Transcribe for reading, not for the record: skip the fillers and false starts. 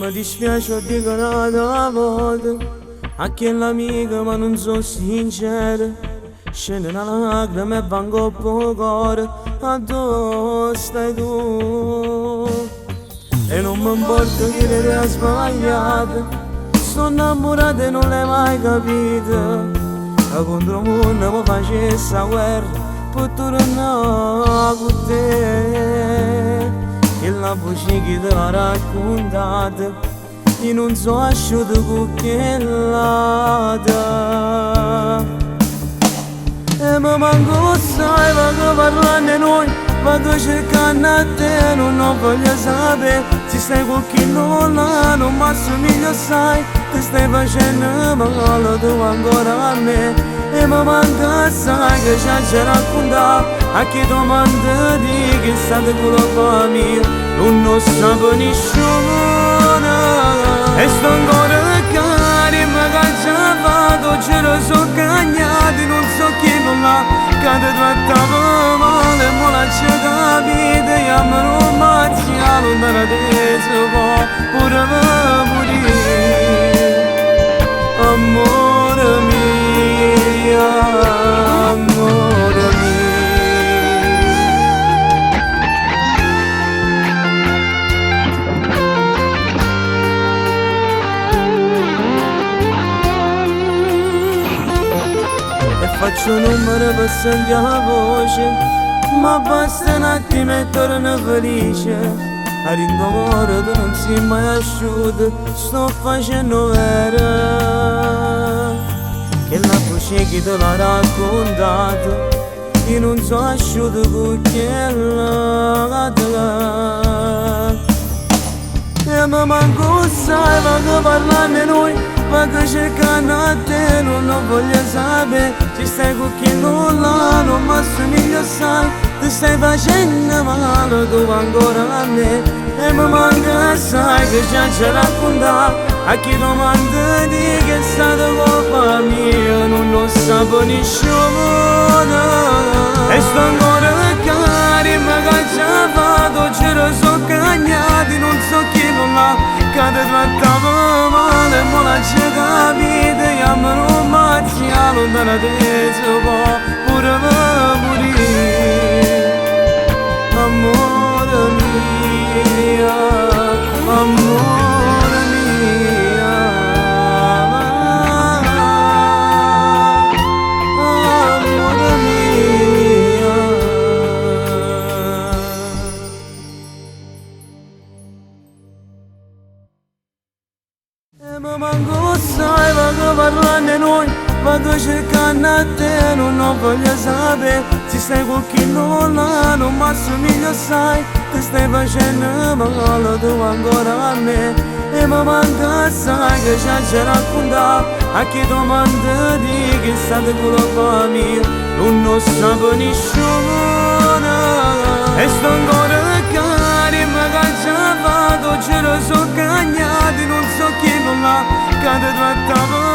mi dispiace, dico una volta a chi è l'amica ma non sono sincera. Scende una lacrima e vango un cuore, a dove stai tu? E non mi importa che te hai sbagliato, sto innamorata e non l'hai mai capito. E contro il mondo mi facesse la guerra per tornare con te. E la voce che te l'ha raccontata, io non so asciutto con che lata. E mi manco sai, vado parlando noi, vado cercando a te, non ho voglia sapere se stai con chi non l'ha, non mi assomiglia sai, ti stai facendo male tu ancora a me. E mi manca sai che ci hai raccontato a chi domanda di che è stato colpa mia, non lo sapevo nessuno. E sto ancora cari, ma che ci ha fatto, ce lo so cagnati, non so chi non l'ha, che ti trattava male, ma l'ha capito, e a me non mazzia, lontana te si può pure morire. Amore mio, amore mio. Faccio un numero per sentire la voce, ma basta un attimo e torno felice. A rincuore tu non sei mai asciutto, sto facendo vera che la voce che te l'ha raccontato, io non so asciutto con che lata. E mi manco sai, vado parlando noi, vado cercando a te, non ho voglia sapere se stai con chi non l'ha, non mi assomiglia sai, ti stai facendo male tu ancora a me. E mi manca sai che già ci raccontato a chi domanda di che è stata colpa mia, non lo sapevo nessuno. E sto ancora cari, ma che ci ha fatto, ce lo so cagnati, non so chi non l'ha, che ti trattava male, ma l'ha capito, e a me non mazzia, lontana te si può pure morire. Amore mio, amore mio, amore mio. E mi manco sai, vado parlando noi, vado cercando a te, non ho voglia sapere se stai con chi non l'ha, non mi assomiglia sai, ti stai facendo male tu ancora a me. E mi manca sai che ci hai raccontato a chi domanda di che è stata colpa mia, non lo sapevo nessuno. E sto ancora cari, ma che ci ha fatto, ce lo so cagnati, non so chi non l'ha, che ti trattava